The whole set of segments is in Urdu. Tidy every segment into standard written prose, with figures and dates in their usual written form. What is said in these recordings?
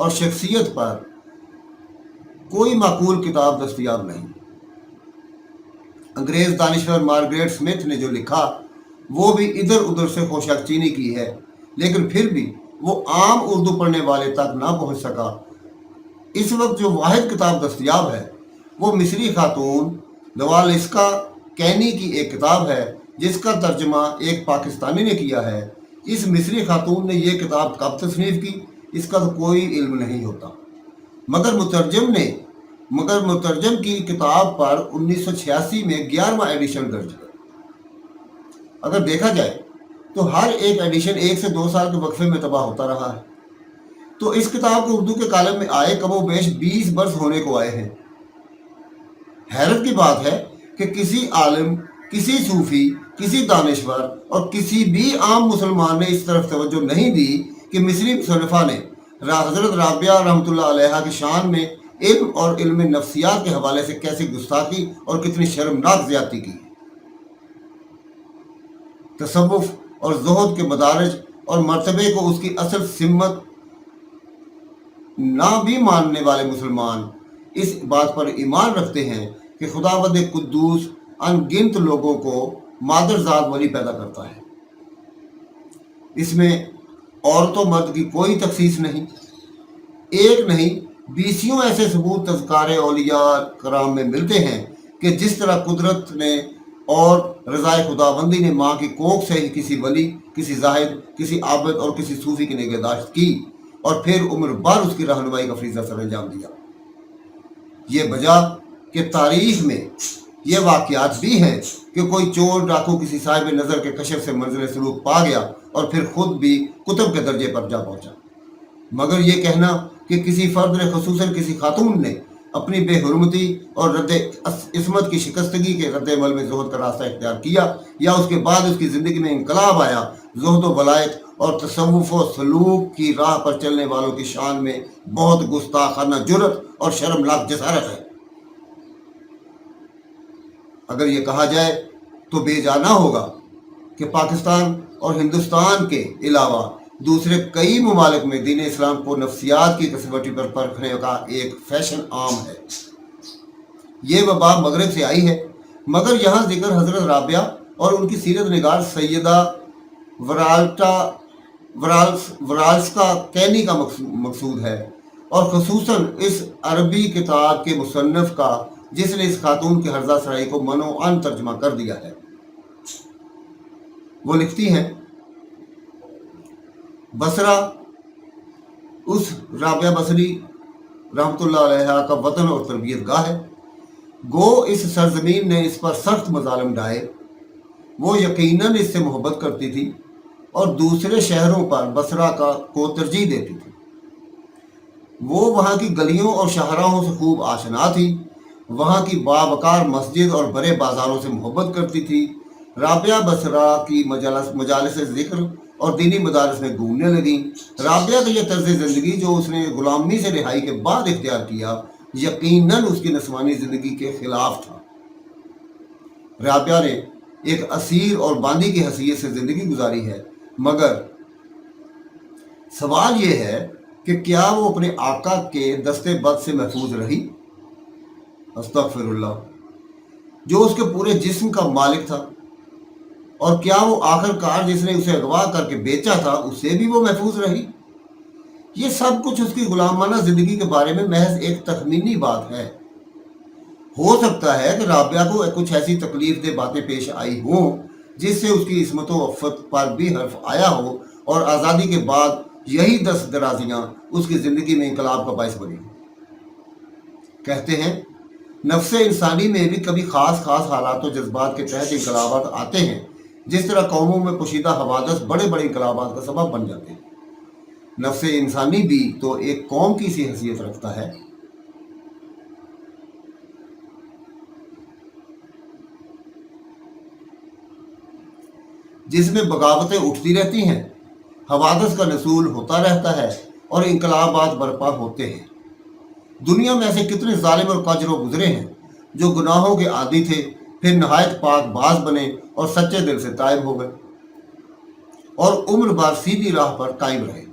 اور شخصیت پر کوئی معقول کتاب دستیاب نہیں۔ انگریز دانشور مارگریٹ سمتھ نے جو لکھا وہ بھی ادھر ادھر سے خوشک چینی کی ہے، لیکن پھر بھی وہ عام اردو پڑھنے والے تک نہ پہنچ سکا۔ اس وقت جو واحد کتاب دستیاب ہے وہ مصری خاتون دوالسکا کینی کی ایک کتاب ہے، جس کا ترجمہ ایک پاکستانی نے کیا ہے۔ اس مصری خاتون نے یہ کتاب کب تصنیف کی اس کا تو کوئی علم نہیں ہوتا، مگر مترجم کی کتاب پر 1986 میں 11واں ایڈیشن درج ہے۔ اگر دیکھا جائے تو ہر ایک ایڈیشن 1 سے 2 سال کے وقفے میں طبع ہوتا رہا ہے، تو اس کتاب کو اردو کے کالم میں آئے کم و بیش 20 برس ہونے کو آئے ہیں۔ حیرت کی بات ہے کہ کسی عالم، کسی صوفی، کسی دانشور اور کسی بھی عام مسلمان نے اس طرف توجہ نہیں دی کہ مصری مصنفہ نے حضرت رابعہ رحمۃ اللہ علیہ کی شان میں علم اور علم نفسیات کے حوالے سے کیسی گستاخی اور کتنی شرمناک زیادتی کی۔ تصوف اور زہد کے مدارج اور مرتبے کو اس کی اصل سمت نہ بھی ماننے والے مسلمان اس بات پر ایمان رکھتے ہیں کہ خداوند قدوس ان گنت لوگوں کو مادر ذات ولی پیدا کرتا ہے۔ اس میں عورت و مرد کی کوئی تخصیص نہیں، ایک نہیں بیسیوں ایسے ثبوت تذکار اولیاء کرام میں ملتے ہیں کہ جس طرح قدرت نے اور رضائے خداوندی نے ماں کی کوکھ سے ہی کسی ولی، کسی زاہد، کسی عابد اور کسی صوفی کی نگہداشت کی اور پھر عمر بھر اس کی رہنمائی کا فریضہ سر انجام دیا۔ یہ بجا کہ تاریخ میں یہ واقعات بھی ہیں کہ کوئی چور ڈاکو کسی صاحب نظر کے کشف سے منزل سلوک پا گیا اور پھر خود بھی کتب کے درجے پر جا پہنچا، مگر یہ کہنا کہ کسی فرد نے خصوصاً کسی خاتون نے اپنی بے حرمتی اور رد عصمت کی شکستگی کے رد عمل میں زہد کا راستہ اختیار کیا یا اس کے بعد اس کی زندگی میں انقلاب آیا، زہد و ولایت اور تصوف و سلوک کی راہ پر چلنے والوں کی شان میں بہت گستاخانہ جرت اور شرمناک جسارت ہے۔ اگر یہ کہا جائے تو بے جا نہ ہوگا کہ پاکستان اور ہندوستان کے علاوہ دوسرے کئی ممالک میں دین اسلام کو نفسیات کی کسوٹی پر پرکھنے کا ایک فیشن عام ہے۔ یہ وبا مغرب سے آئی ہے، مگر یہاں ذکر حضرت رابعہ اور ان کی سیرت نگار سیدہ ورالسکا کینی کا مقصود ہے، اور خصوصاً اس عربی کتاب کے مصنف کا جس نے اس خاتون کے ہرزہ سرائی کو منوعاً ترجمہ کر دیا ہے۔ وہ لکھتی ہیں، بصرہ اس رابعہ بصری رحمۃ اللہ علیہ کا وطن اور تربیت گاہ ہے۔ گو اس سرزمین نے اس پر سخت مظالم ڈھائے، وہ یقیناً اس سے محبت کرتی تھی اور دوسرے شہروں پر بصرہ کو ترجیح دیتی تھی۔ وہ وہاں کی گلیوں اور شاہراہوں سے خوب آشنا تھی، وہاں کی باوقار مسجد اور بڑے بازاروں سے محبت کرتی تھی۔ رابعہ بصرہ کی مجالس ذکر اور دینی مدارس میں گھومنے لگیں۔ رابعہ کا یہ طرز زندگی جو اس نے غلامی سے رہائی کے بعد اختیار کیا یقیناً اس کی نسوانی زندگی کے خلاف تھا۔ رابعہ نے ایک اسیر اور باندی کی حیثیت سے زندگی گزاری ہے، مگر سوال یہ ہے کہ کیا وہ اپنے آقا کے دستے بد سے محفوظ رہی؟ استغفر اللہ، جو اس کے پورے جسم کا مالک تھا، اور کیا وہ آخر کار جس نے اسے اغوا کر کے بیچا تھا اسے بھی وہ محفوظ رہی؟ یہ سب کچھ اس کی غلامانہ زندگی کے بارے میں محض ایک تخمینی بات ہے۔ ہو سکتا ہے کہ رابعہ کو کچھ ایسی تکلیف دہ باتیں پیش آئی ہوں جس سے اس کی عصمت و عفت پر بھی حرف آیا ہو، اور آزادی کے بعد یہی دست درازیاں اس کی زندگی میں انقلاب کا باعث بنی۔ کہتے ہیں نفس انسانی میں بھی کبھی خاص حالات و جذبات کے تحت انقلابات آتے ہیں، جس طرح قوموں میں پوشیدہ حوادث بڑے انقلابات کا سبب بن جاتے ہیں۔ نفس انسانی بھی تو ایک قوم کی سی حیثیت رکھتا ہے۔ جس میں بغاوتیں اٹھتی رہتی ہیں، حوادث کا نزول ہوتا رہتا ہے اور انقلابات برپا ہوتے ہیں۔ دنیا میں ایسے کتنے ظالم اور کاجروں گزرے ہیں جو گناہوں کے عادی تھے، پھر نہایت پاک باز بنے اور سچے دل سے تائب ہو گئے اور عمر بھر سیدھی راہ پر قائم رہے۔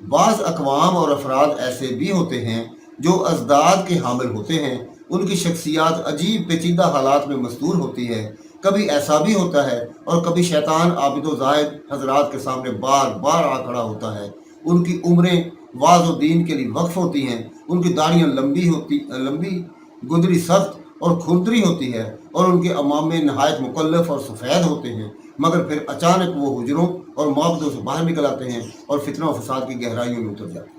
بعض اقوام اور افراد ایسے بھی ہوتے ہیں جو ازداد کے حامل ہوتے ہیں، ان کی شخصیات عجیب پیچیدہ حالات میں مستور ہوتی ہے۔ کبھی ایسا بھی ہوتا ہے اور کبھی شیطان عابد و زاہد حضرات کے سامنے بار بار آ کھڑا ہوتا ہے۔ ان کی عمریں واعظ و دین کے لیے وقف ہوتی ہیں، ان کی داڑیاں لمبی گدری سخت اور کھردری ہوتی ہے، اور ان کے امامے نہایت مکلف اور سفید ہوتے ہیں، مگر پھر اچانک وہ حجروں اور معبدوں سے باہر نکل آتے ہیں اور فتنہ و فساد کی گہرائیوں میں اتر جاتے ہیں۔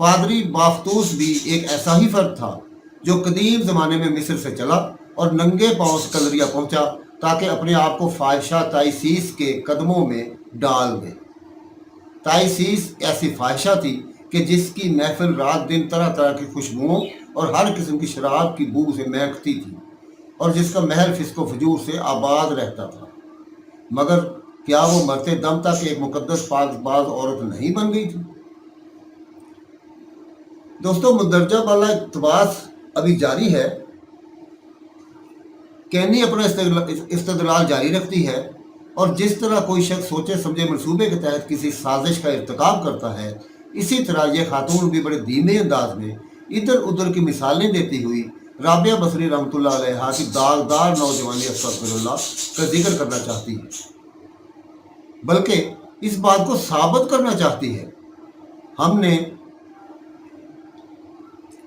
پادری بافتوس بھی ایک ایسا ہی فرد تھا جو قدیم زمانے میں مصر سے چلا اور ننگے پاؤں سکندریہ پہنچا تاکہ اپنے آپ کو فاحشہ تائسیس کے قدموں میں ڈال دے۔ تائسیس ایسی فاحشہ تھی کہ جس کی محفل رات دن طرح طرح کی خوشبوؤں اور ہر قسم کی شراب کی بو سے مہکتی تھی، اور جس کا محل فسق و فجور سے آباد رہتا تھا، مگر کیا وہ مرتے دم تک ایک مقدس پاک باز عورت نہیں بن گئی تھی؟ دوستو، مندرجہ بالا اقتباس ابھی جاری ہے۔ کینی اپنا استدلال جاری رکھتی ہے، اور جس طرح کوئی شخص سوچے سمجھے منصوبے کے تحت کسی سازش کا ارتکاب کرتا ہے، اسی طرح یہ خاتون بھی بڑے دھیمے انداز میں ادھر ادھر کی مثالیں دیتی ہوئی رابعہ بصری رحمۃ اللہ علیہ کی داغدار نوجوانی استغفر اللہ کا ذکر کرنا چاہتی ہے، بلکہ اس بات کو ثابت کرنا چاہتی ہے۔ ہم نے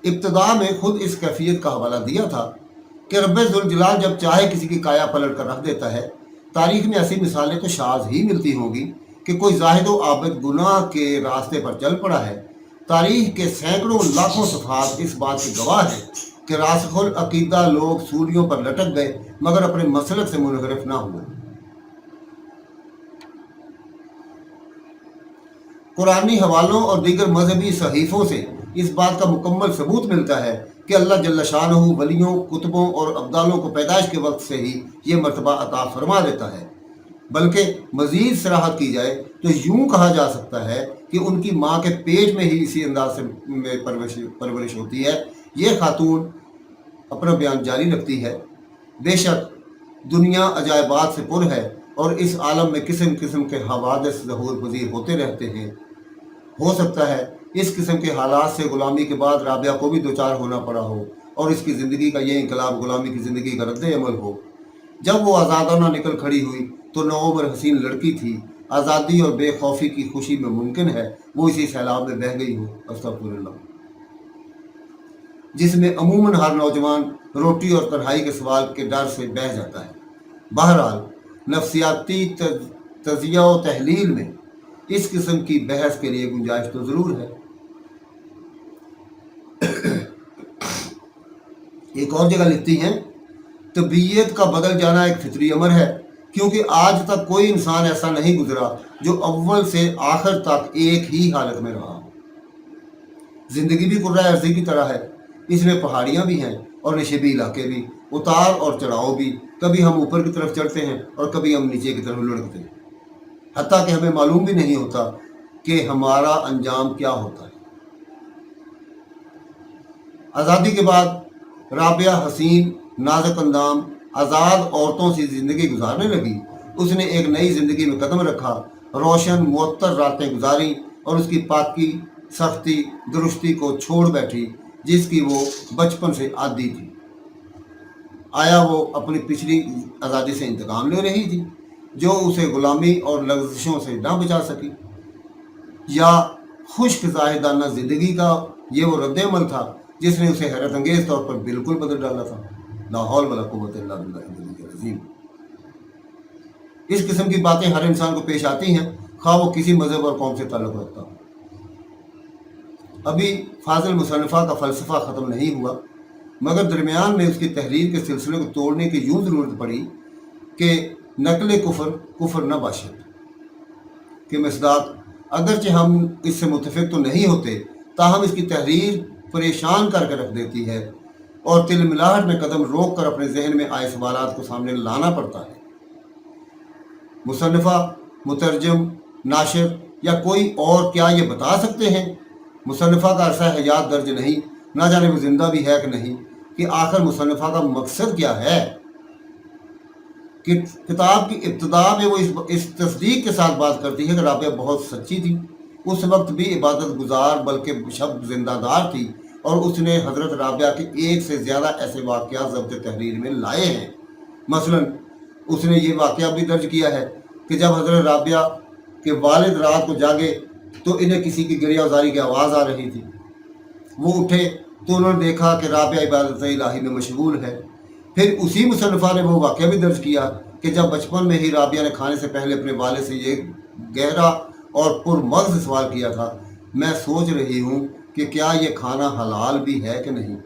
ابتدا میں خود اس کیفیت کا حوالہ دیا تھا کہ رب ذوالجلال جب چاہے کسی کی کایا پلٹ کر رکھ دیتا ہے۔ تاریخ میں ایسی مثالیں تو شاذ ہی ملتی ہوں گی کہ کوئی زاہد و عابد گناہ کے راستے پر چل پڑا ہے۔ تاریخ کے سینکڑوں لاکھوں صفحات اس بات کی گواہ ہے کہ راسخ العقیدہ لوگ سولیوں پر لٹک گئے مگر اپنے مسلک سے منحرف نہ ہوئے۔ قرآنی حوالوں اور دیگر مذہبی صحیفوں سے اس بات کا مکمل ثبوت ملتا ہے کہ اللہ جل شانہ ولیوں، کتبوں اور ابدالوں کو پیدائش کے وقت سے ہی یہ مرتبہ عطا فرما دیتا ہے۔ بلکہ مزید صراحت کی جائے تو یوں کہا جا سکتا ہے کہ ان کی ماں کے پیٹ میں ہی اسی انداز سے پرورش ہوتی ہے۔ یہ خاتون اپنا بیان جاری رکھتی ہے: بے شک دنیا عجائبات سے پر ہے، اور اس عالم میں قسم قسم کے حوادث ظہور پذیر ہوتے رہتے ہیں۔ ہو سکتا ہے اس قسم کے حالات سے غلامی کے بعد رابعہ کو بھی دوچار ہونا پڑا ہو، اور اس کی زندگی کا یہ انقلاب غلامی کی زندگی کا رد عمل ہو۔ جب وہ آزادانہ نکل کھڑی ہوئی تو نوعمر حسین لڑکی تھی۔ آزادی اور بے خوفی کی خوشی میں ممکن ہے وہ اسی سیلاب میں بہہ گئی ہو، استغفر اللہ، جس میں عموماً ہر نوجوان روٹی اور تنہائی کے سوال کے ڈر سے بہہ جاتا ہے۔ بہرحال نفسیاتی تجزیہ و تحلیل میں اس قسم کی بحث کے لیے گنجائش تو ضرور ہے۔ ایک اور جگہ لکھتی ہیں: طبیعت کا بدل جانا ایک فطری امر ہے، کیونکہ آج تک کوئی انسان ایسا نہیں گزرا جو اول سے آخر تک ایک ہی حالت میں رہا۔ زندگی بھی کرۂ ارضی کی طرح ہے، اس میں پہاڑیاں بھی ہیں اور نشیبی علاقے بھی، اتار اور چڑھاؤ بھی۔ کبھی ہم اوپر کی طرف چڑھتے ہیں اور کبھی ہم نیچے کی طرف لڑکتے ہیں، حتیٰ کہ ہمیں معلوم بھی نہیں ہوتا کہ ہمارا انجام کیا ہوتا ہے۔ آزادی کے بعد رابعہ حسین، نازک اندام، آزاد عورتوں سے زندگی گزارنے لگی۔ اس نے ایک نئی زندگی میں قدم رکھا، روشن معطر راتیں گزاریں، اور اس کی پاکی، سختی، درستی کو چھوڑ بیٹھی جس کی وہ بچپن سے عادی تھی۔ آیا وہ اپنی پچھلی آزادی سے انتقام لے رہی تھی جو اسے غلامی اور لغزشوں سے نہ بچا سکی، یا خشک زاہدانہ زندگی کا یہ وہ رد عمل تھا جس نے اسے حیرت انگیز طور پر بالکل بدل ڈالا تھا؟ لا حول ولا قوت الا باللہ العلی العظیم۔ اس قسم کی باتیں ہر انسان کو پیش آتی ہیں، خواہ وہ کسی مذہب اور قوم سے تعلق رکھتا ہو۔ ابھی فاضل مصنفہ کا فلسفہ ختم نہیں ہوا، مگر درمیان میں اس کی تحریر کے سلسلے کو توڑنے کی یوں ضرورت پڑی کہ نقل کفر نہ باشد کہ مصداق، اگرچہ ہم اس سے متفق تو نہیں ہوتے، تاہم اس کی تحریر پریشان کر کے رکھ دیتی ہے، اور تل ملاحٹ میں قدم روک کر اپنے ذہن میں آئے سوالات کو سامنے لانا پڑتا ہے۔ مصنفہ، مترجم، ناشر یا کوئی اور کیا یہ بتا سکتے ہیں مصنفہ کا عرصہ حیات درج نہیں، نہ جانے وہ زندہ بھی ہے کہ نہیں، کہ آخر مصنفہ کا مقصد کیا ہے؟ کہ کتاب کی ابتدا میں وہ اس تصدیق کے ساتھ بات کرتی ہے کہ رابعہ بہت سچی تھی، اس وقت بھی عبادت گزار بلکہ شب زندہ دار تھی، اور اس نے حضرت رابعہ کے ایک سے زیادہ ایسے واقعات ضبط تحریر میں لائے ہیں۔ مثلا اس نے یہ واقعہ بھی درج کیا ہے کہ جب حضرت رابعہ کے والد رات کو جاگے تو انہیں کسی کی گریہ وزاری کی آواز آ رہی تھی۔ وہ اٹھے تو انہوں نے دیکھا کہ رابعہ عبادت الہی میں مشغول ہے۔ پھر اسی مصنفہ نے وہ واقعہ بھی درج کیا کہ جب بچپن میں ہی رابعہ نے کھانے سے پہلے اپنے والد سے یہ گہرا اور پرمغز سوال کیا تھا، میں سوچ رہی ہوں کہ کیا یہ کھانا حلال بھی ہے کہ نہیں۔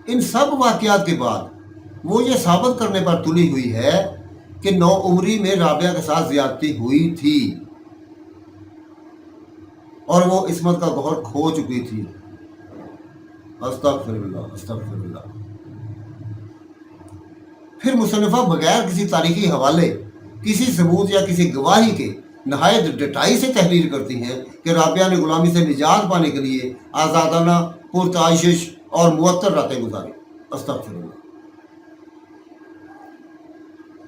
ان سب واقعات کے بعد وہ یہ ثابت کرنے پر تلی ہوئی ہے کہ 9 عمری میں رابعہ کے ساتھ زیادتی ہوئی تھی اور وہ عصمت کا گوہر کھو چکی تھی۔ استغفر اللہ استغفر اللہ۔ پھر مصنفہ بغیر کسی تاریخی حوالے، کسی ثبوت یا کسی گواہی کے نہایت ڈٹائی سے تحریر کرتی ہیں کہ رابعہ نے غلامی سے نجات پانے کے لیے آزادانہ پرتعاشش اور معطر راتیں گزاری۔ استغفر اللہ۔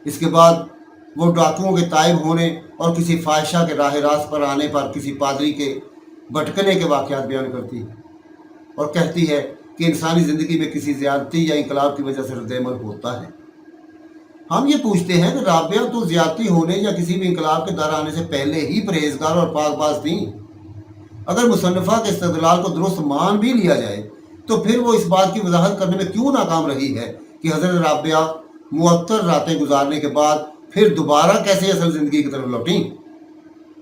اس کے بعد وہ ڈاکوؤں کے تائب ہونے اور کسی فاحشہ کے راہ راست پر آنے پر کسی پادری کے بھٹکنے کے واقعات بیان کرتی ہے اور کہتی ہے کہ انسانی زندگی میں کسی زیادتی یا انقلاب کی وجہ سے رد عمل ہوتا ہے۔ ہم یہ پوچھتے ہیں کہ رابعہ تو زیادتی ہونے یا کسی بھی انقلاب کے در آنے سے پہلے ہی پرہیزگار اور پاک باز تھیں۔ اگر مصنفہ کے استدلال کو درست مان بھی لیا جائے تو پھر وہ اس بات کی وضاحت کرنے میں کیوں ناکام رہی ہے کہ حضرت رابعہ معطر راتیں گزارنے کے بعد پھر دوبارہ کیسے اصل زندگی کی طرف لوٹیں،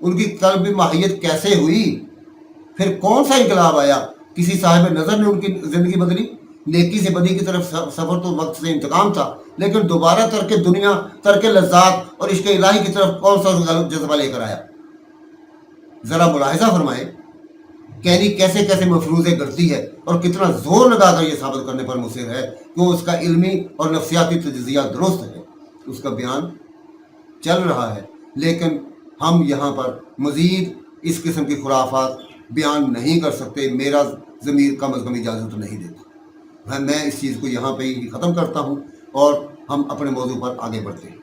ان کی قلبی ماہیت کیسے ہوئی، پھر کون سا انقلاب آیا، کسی صاحب نظر نے ان کی زندگی بدلی، نیکی سے بدی کی طرف سفر تو وقت سے انتقام تھا، لیکن دوبارہ ترک دنیا، ترک لذات اور عشق الہی کی طرف کون سا غلط جذبہ لے کر آیا۔ ذرا ملاحظہ فرمائیں کینی کیسے کیسے مفروضے کرتی ہے اور کتنا زور لگا کر یہ ثابت کرنے پر مصر ہے کہ وہ اس کا علمی اور نفسیاتی تجزیہ درست ہے، اس کا بیان چل رہا ہے، لیکن ہم یہاں پر مزید اس قسم کی خرافات بیان نہیں کر سکتے، میرا ضمیر کم از کم اجازت نہیں دیتا۔ میں اس چیز کو یہاں پہ ہی ختم کرتا ہوں اور ہم اپنے موضوع پر آگے بڑھتے ہیں۔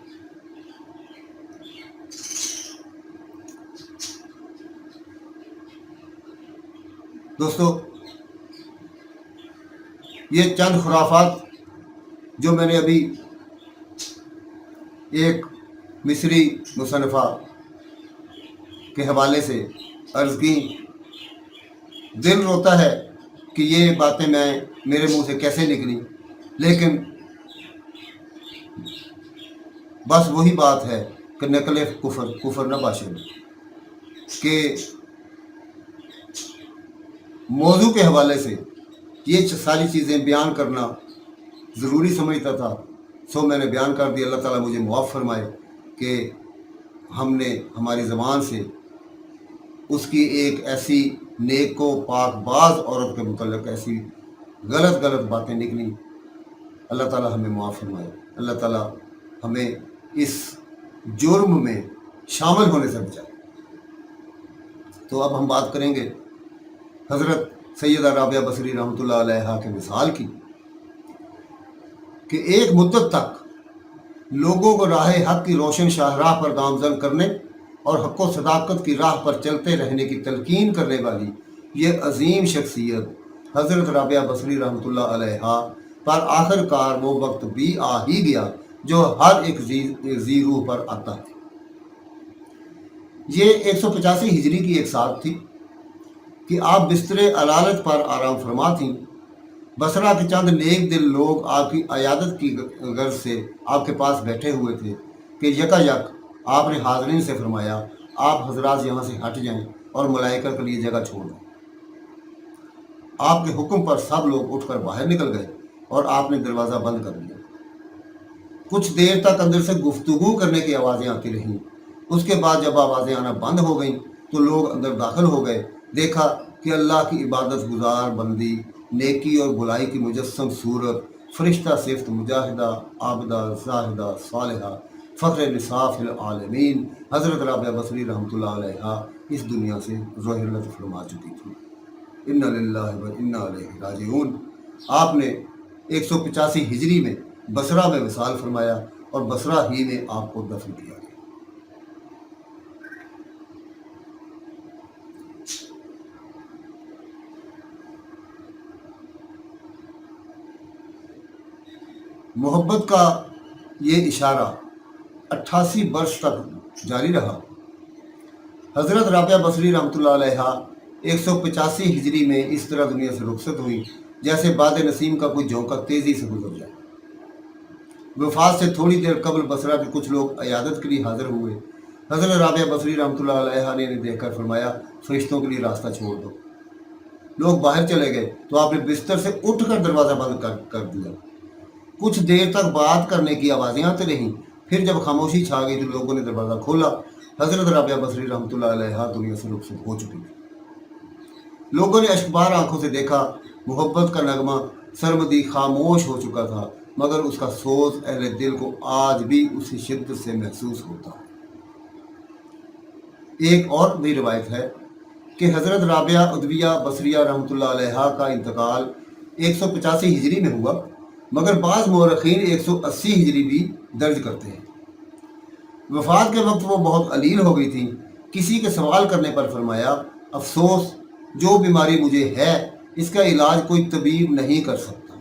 دوستو، یہ چند خرافات جو میں نے ابھی ایک مصری مصنفہ کے حوالے سے عرض کی، دل روتا ہے کہ یہ باتیں میرے منہ سے کیسے نکلی، لیکن بس وہی بات ہے کہ نقل کفر نہ باشد کہ موضوع کے حوالے سے یہ ساری چیزیں بیان کرنا ضروری سمجھتا تھا، سو میں نے بیان کر دی۔ اللہ تعالیٰ مجھے معاف فرمائے کہ ہم نے ہماری زبان سے اس کی ایک ایسی نیک و پاک باز عورت کے متعلق ایسی غلط باتیں نکلیں۔ اللہ تعالیٰ ہمیں معاف فرمائے، اللہ تعالیٰ ہمیں اس جرم میں شامل ہونے سے بچائے۔ تو اب ہم بات کریں گے حضرت سیدہ رابعہ بصری رحمۃ اللہ علیہا کے مثال کی، کہ ایک مدت تک لوگوں کو راہ حق کی روشن شاہراہ پر گامزن کرنے اور حق و صداقت کی راہ پر چلتے رہنے کی تلقین کرنے والی یہ عظیم شخصیت حضرت رابعہ بصری رحمۃ اللہ علیہا پر آخر کار وہ وقت بھی آ ہی گیا جو ہر ایک ذی روح پر آتا ہے۔ یہ 185 ہجری کی ایک سال تھی کہ آپ بستر علالت پر آرام فرما تھیں۔ بصرہ کے چند نیک دل لوگ آپ کی عیادت کی غرض سے آپ کے پاس بیٹھے ہوئے تھے کہ یک آپ نے حاضرین سے فرمایا، آپ حضرات یہاں سے ہٹ جائیں اور ملائکہ کے لیے جگہ چھوڑ دیں۔ آپ کے حکم پر سب لوگ اٹھ کر باہر نکل گئے اور آپ نے دروازہ بند کر دیا۔ کچھ دیر تک اندر سے گفتگو کرنے کی آوازیں آتی رہیں۔ اس کے بعد جب آوازیں آنا بند ہو گئیں تو لوگ اندر داخل ہو گئے۔ دیکھا کہ اللہ کی عبادت گزار بندی، نیکی اور بلائی کی مجسم صورت، فرشتہ صفت، مجاہدہ، عابدہ، زاہدہ، صالحہ، فخر نصاف العالمین حضرت رابعہ بصری رحمۃ اللہ علیہا اس دنیا سے رحلت فرما چکی تھی۔ انا للہ و انا الیہ راجعون۔ آپ نے 185 ہجری میں بصرہ میں وصال فرمایا اور بصرہ ہی میں آپ کو دفن کیا گیا۔ محبت کا یہ اشارہ 88 برس تک جاری رہا۔ حضرت رابعہ بصری رحمۃ اللہ علیہ 185 ہجری میں اس طرح دنیا سے رخصت ہوئی جیسے باد نسیم کا کوئی جھونکا تیزی سے گزر جائے۔ وفات سے تھوڑی دیر قبل بصرہ کے کچھ لوگ عیادت کے لیے حاضر ہوئے۔ حضرت رابعہ بصری رحمۃ اللہ علیہ نے انہیں دیکھ کر فرمایا، فرشتوں کے لیے راستہ چھوڑ دو۔ لوگ باہر چلے گئے تو آپ نے بستر سے اٹھ کر دروازہ بند کر دیا۔ کچھ دیر تک بات کرنے کی آوازیں آتی رہیں، پھر جب خاموشی چھا گئی تو لوگوں نے دروازہ کھولا۔ حضرت رابعہ بصری رحمۃ اللہ علیہ دنیا سے رخصت ہو چکی تھی۔ لوگوں نے اشکبار آنکھوں سے دیکھا، محبت کا نغمہ سرمدی خاموش ہو چکا تھا، مگر اس کا سوز اہل دل کو آج بھی اسی شدت سے محسوس ہوتا ہے۔ ایک اور بھی روایت ہے کہ حضرت رابعہ ادویہ بصریہ رحمۃ اللہ علیہ کا انتقال 185 ہجری میں ہوا، مگر بعض مورخین 180 ہجری بھی درج کرتے ہیں۔ وفات کے وقت وہ بہت علیل ہو گئی تھیں۔ کسی کے سوال کرنے پر فرمایا، افسوس، جو بیماری مجھے ہے اس کا علاج کوئی طبیب نہیں کر سکتا۔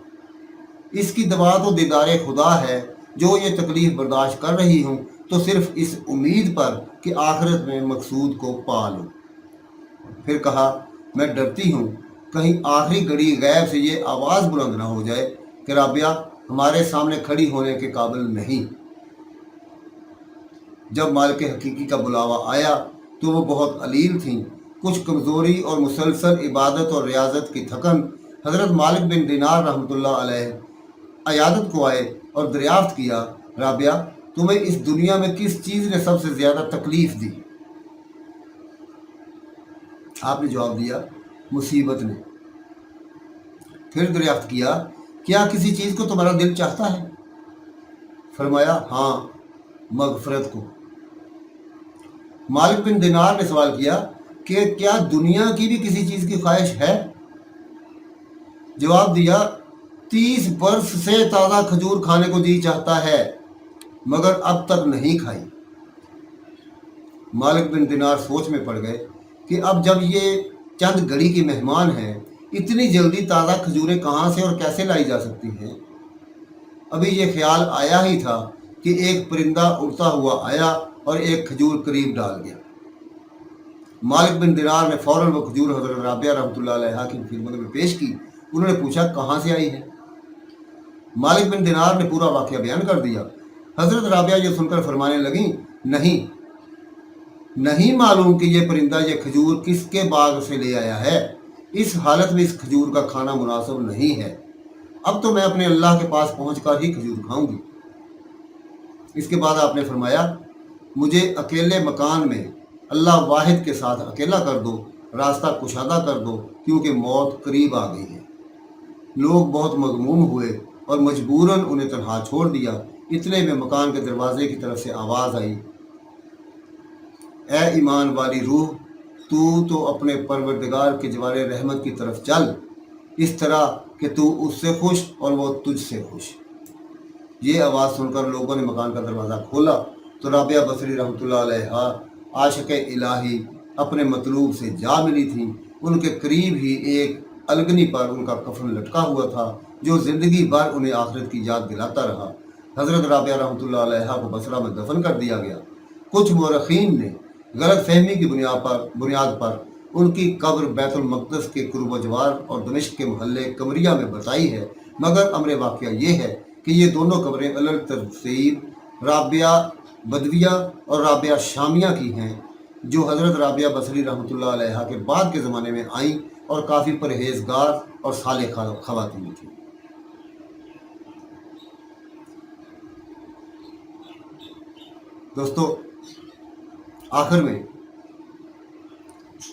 اس کی دوا تو دیدار خدا ہے۔ جو یہ تکلیف برداشت کر رہی ہوں تو صرف اس امید پر کہ آخرت میں مقصود کو پا لوں۔ پھر کہا، میں ڈرتی ہوں کہیں آخری گھڑی غیب سے یہ آواز بلند نہ ہو جائے کہ رابعہ ہمارے سامنے کھڑی ہونے کے قابل نہیں۔ جب مالک حقیقی کا بلاوا آیا تو وہ بہت علیل تھیں۔ کچھ کمزوری اور مسلسل عبادت اور ریاضت کی تھکن حضرت مالک بن دینار رحمۃ اللہ علیہ عیادت کو آئے اور دریافت کیا، رابعہ تمہیں اس دنیا میں کس چیز نے سب سے زیادہ تکلیف دی؟ آپ نے جواب دیا، مصیبت نے۔ پھر دریافت کیا، کیا کسی چیز کو تمہارا دل چاہتا ہے؟ فرمایا، ہاں، مغفرت کو۔ مالک بن دینار نے سوال کیا کہ کیا دنیا کی بھی کسی چیز کی خواہش ہے؟ جواب دیا، 30 برس سے تازہ کھجور کھانے کو جی چاہتا ہے، مگر اب تک نہیں کھائی۔ مالک بن دینار سوچ میں پڑ گئے کہ اب جب یہ چند گھڑی کی مہمان ہیں، اتنی جلدی تازہ کھجوریں کہاں سے اور کیسے لائی جا سکتی ہیں؟ ابھی یہ خیال آیا ہی تھا کہ ایک پرندہ اڑتا ہوا آیا اور ایک کھجور قریب ڈال گیا۔ مالک بن دینار نے فوراً وہ کھجور حضرت رابعہ رحمۃ اللہ علیہ کی خدمت میں پیش کی۔ انہوں نے پوچھا، کہاں سے آئی ہے؟ مالک بن دینار نے پورا واقعہ بیان کر دیا۔ حضرت رابعہ یہ سن کر فرمانے لگیں، نہیں معلوم کہ یہ پرندہ یہ کھجور کس کے باغ سے لے آیا ہے۔ اس حالت میں اس کھجور کا کھانا مناسب نہیں ہے۔ اب تو میں اپنے اللہ کے پاس پہنچ کر ہی کھجور کھاؤں گی۔ اس کے بعد آپ نے فرمایا، مجھے اکیلے مکان میں اللہ واحد کے ساتھ اکیلا کر دو، راستہ کشادہ کر دو، کیونکہ موت قریب آ گئی ہے۔ لوگ بہت مغموم ہوئے اور مجبوراً انہیں تنہا چھوڑ دیا۔ اتنے میں مکان کے دروازے کی طرف سے آواز آئی، اے ایمان والی روح، تو اپنے پروردگار کے جوار رحمت کی طرف چل، اس طرح کہ تو اس سے خوش اور وہ تجھ سے خوش۔ یہ آواز سن کر لوگوں نے مکان کا دروازہ کھولا تو رابعہ بصری رحمۃ اللہ علیہ عاشق الہی اپنے مطلوب سے جا ملی تھیں۔ ان کے قریب ہی ایک الگنی پر ان کا کفن لٹکا ہوا تھا جو زندگی بھر انہیں آخرت کی یاد دلاتا رہا۔ حضرت رابعہ رحمۃ اللہ علیہ کو بصرہ میں دفن کر دیا گیا۔ کچھ مورخین نے غلط فہمی کی بنیاد پر ان کی قبر بیت المقدس کے قرب و جوار اور دمشق کے محلے قمریہ میں بتائی ہے، مگر امر واقعہ یہ ہے کہ یہ دونوں قبریں الگ ترتیب رابعہ بدویہ اور رابعہ شامیہ کی ہیں، جو حضرت رابعہ بصری رحمۃ اللہ علیہ کے بعد کے زمانے میں آئیں اور کافی پرہیزگار اور صالح خواتین تھیں۔ دوستو، آخر میں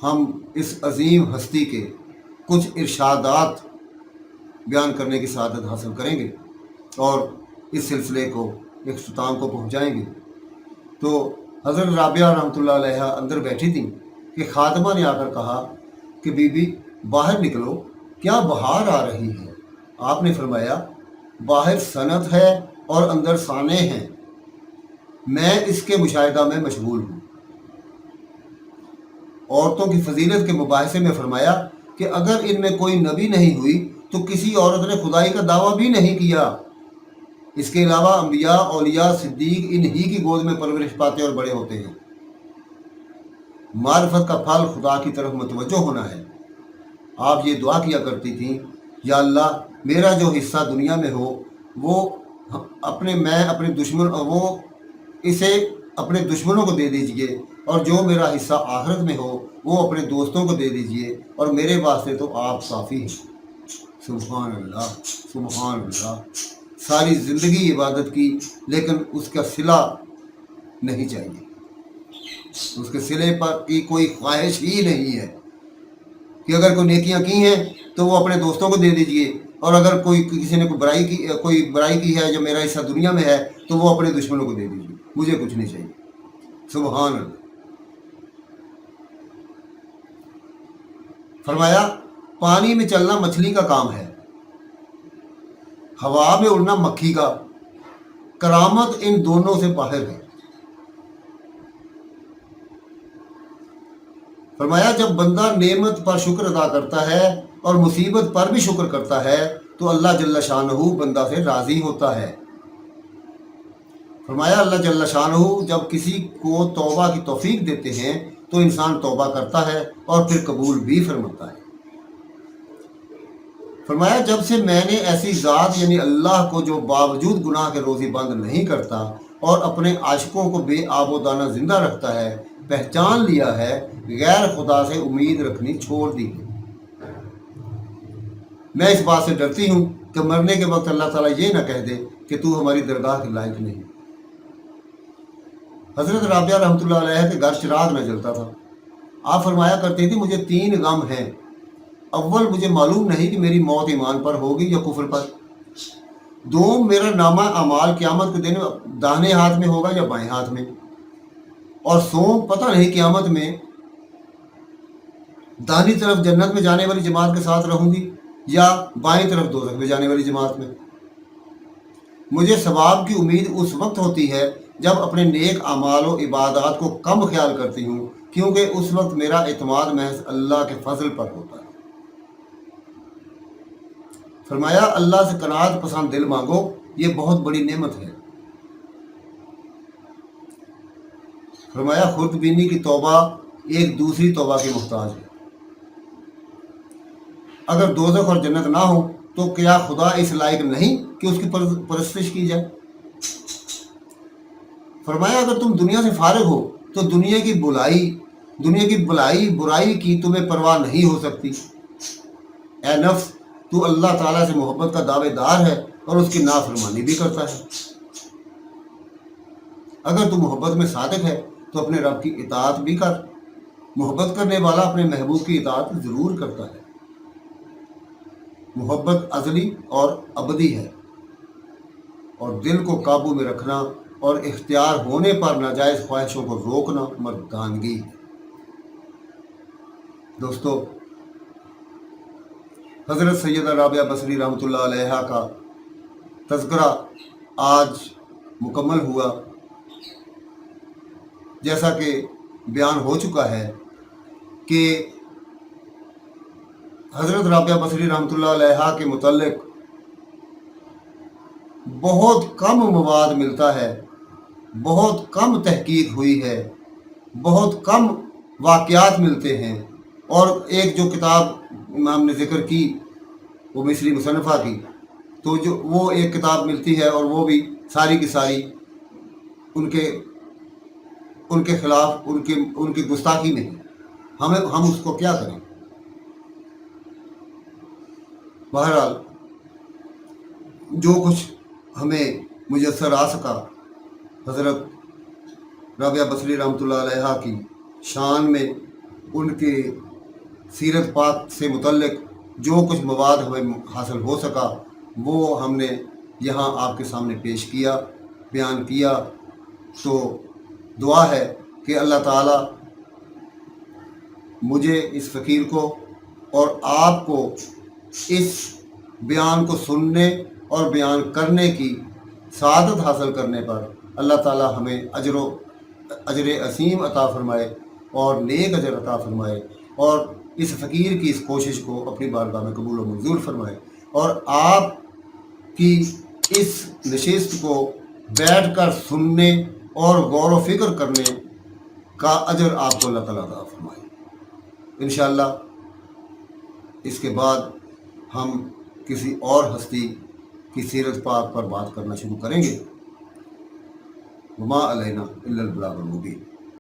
ہم اس عظیم ہستی کے کچھ ارشادات بیان کرنے کی سعادت حاصل کریں گے اور اس سلسلے کو اختتام کو پہنچائیں گے۔ تو حضرت رابعہ رحمۃ اللہ علیہ اندر بیٹھی تھیں کہ خادمہ نے آ کر کہا کہ بی بی باہر نکلو، کیا بہار آ رہی ہے؟ آپ نے فرمایا، باہر صنعت ہے اور اندر سانے ہیں۔ میں اس کے مشاہدہ میں مشغول ہوں۔ عورتوں کی فضیلت کے مباحثے میں فرمایا کہ اگر ان میں کوئی نبی نہیں ہوئی تو کسی عورت نے خدائی کا دعویٰ بھی نہیں کیا۔ اس کے علاوہ انبیاء، اولیاء، صدیق انہی کی گود میں پرورش پاتے اور بڑے ہوتے ہیں۔ معرفت کا پھل خدا کی طرف متوجہ ہونا ہے۔ آپ یہ دعا کیا کرتی تھیں، یا اللہ میرا جو حصہ دنیا میں ہو وہ اسے اپنے دشمنوں کو دے دیجئے، اور جو میرا حصہ آخرت میں ہو وہ اپنے دوستوں کو دے دیجئے، اور میرے واسطے تو آپ کافی ہیں۔ سبحان اللہ، سبحان اللہ۔ ساری زندگی عبادت کی، لیکن اس کا صلہ نہیں چاہیے، اس کے صلے پر کی کوئی خواہش ہی نہیں ہے کہ اگر کوئی نیکیاں کی ہیں تو وہ اپنے دوستوں کو دے دیجئے، اور اگر کسی نے کوئی برائی کی ہے جو میرا حصہ دنیا میں ہے تو وہ اپنے دشمنوں کو دے دیجئے، مجھے کچھ نہیں چاہیے۔ سبحان اللہ۔ فرمایا پانی میں چلنا مچھلی کا کام ہے، ہوا میں اڑنا مکھی کا، کرامت ان دونوں سے باہر ہے۔ فرمایا جب بندہ نعمت پر شکر ادا کرتا ہے اور مصیبت پر بھی شکر کرتا ہے تو اللہ جل شانہ بندہ سے راضی ہوتا ہے۔ فرمایا اللہ جل شانہ جب کسی کو توبہ کی توفیق دیتے ہیں تو انسان توبہ کرتا ہے اور پھر قبول بھی فرماتا ہے۔ فرمایا جب سے میں نے ایسی ذات یعنی اللہ کو جو باوجود گناہ کے روزی بند نہیں کرتا اور اپنے عاشقوں کو بے آب و دانہ زندہ رکھتا ہے پہچان لیا ہے، غیر خدا سے امید رکھنی چھوڑ دی ہے۔ میں اس بات سے ڈرتی ہوں کہ مرنے کے وقت اللہ تعالیٰ یہ نہ کہہ دے کہ تو ہماری درگاہ کے لائق نہیں۔ حضرت رابعہ رحمۃ اللہ علیہ کے گھر چراغ نہ جلتا تھا۔ آپ فرمایا کرتی تھی مجھے 3 غم ہیں، اول مجھے معلوم نہیں کہ میری موت ایمان پر ہوگی یا کفر پر، دوم میرا نامہ اعمال قیامت کے دن داہنے ہاتھ میں ہوگا یا بائیں ہاتھ میں، اور سوم پتہ نہیں قیامت میں داہنی طرف جنت میں جانے والی جماعت کے ساتھ رہوں گی یا بائیں طرف دوزخ میں جانے والی جماعت میں۔ مجھے ثواب کی امید اس وقت ہوتی ہے جب اپنے نیک اعمال و عبادات کو کم خیال کرتی ہوں، کیونکہ اس وقت میرا اعتماد محض اللہ کے فضل پر ہوتا ہے۔ فرمایا اللہ سے قناعت پسند دل مانگو، یہ بہت بڑی نعمت ہے۔ فرمایا خرد بینی کی توبہ ایک دوسری توبہ کی محتاج ہے۔ اگر دوزخ اور جنت نہ ہو تو کیا خدا اس لائق نہیں کہ اس کی پرستش کی جائے؟ فرمایا اگر تم دنیا سے فارغ ہو تو دنیا کی بلائی برائی کی تمہیں پرواہ نہیں ہو سکتی۔ اے نفس تو اللہ تعالیٰ سے محبت کا دعوے دار ہے اور اس کی نافرمانی بھی کرتا ہے۔ اگر تو محبت میں صادق ہے تو اپنے رب کی اطاعت بھی کر۔ محبت کرنے والا اپنے محبوب کی اطاعت ضرور کرتا ہے۔ محبت ازلی اور ابدی ہے، اور دل کو قابو میں رکھنا اور اختیار ہونے پر ناجائز خواہشوں کو روکنا مردانگی ہے۔ دوستو، حضرت سیدہ رابعہ بصری رحمۃ اللہ علیہ کا تذکرہ آج مکمل ہوا۔ جیسا کہ بیان ہو چکا ہے کہ حضرت رابعہ بصری رحمۃ اللہ علیہ کے متعلق بہت کم مواد ملتا ہے، بہت کم تحقیق ہوئی ہے، بہت کم واقعات ملتے ہیں، اور ایک جو کتاب امام نے ذکر کی وہ مصری مصنفہ کی، تو جو وہ ایک کتاب ملتی ہے اور وہ بھی ساری کی ساری ان کے خلاف ان کی گستاخی میں ہے۔ ہم اس کو کیا کریں؟ بہرحال جو کچھ ہمیں میسر آ سکا حضرت رابعہ بصری رحمۃ اللہ علیہ کی شان میں، ان کے سیرت پاک سے متعلق جو کچھ مواد ہمیں حاصل ہو سکا وہ ہم نے یہاں آپ کے سامنے پیش کیا، بیان کیا۔ تو دعا ہے کہ اللہ تعالیٰ مجھے اس فقیر کو اور آپ کو اس بیان کو سننے اور بیان کرنے کی سعادت حاصل کرنے پر اللہ تعالی ہمیں اجر عظیم عطا فرمائے اور نیک اجر عطا فرمائے، اور اس فقیر کی اس کوشش کو اپنی بارگاہ میں قبول و منظور فرمائے، اور آپ کی اس نشست کو بیٹھ کر سننے اور غور و فکر کرنے کا اجر آپ کو اللہ تعالیٰ عطا فرمائے۔ انشاءاللہ اس کے بعد ہم کسی اور ہستی کی سیرت پاک پر بات کرنا شروع کریں گے۔ وما علینا الا البلاغ المبین۔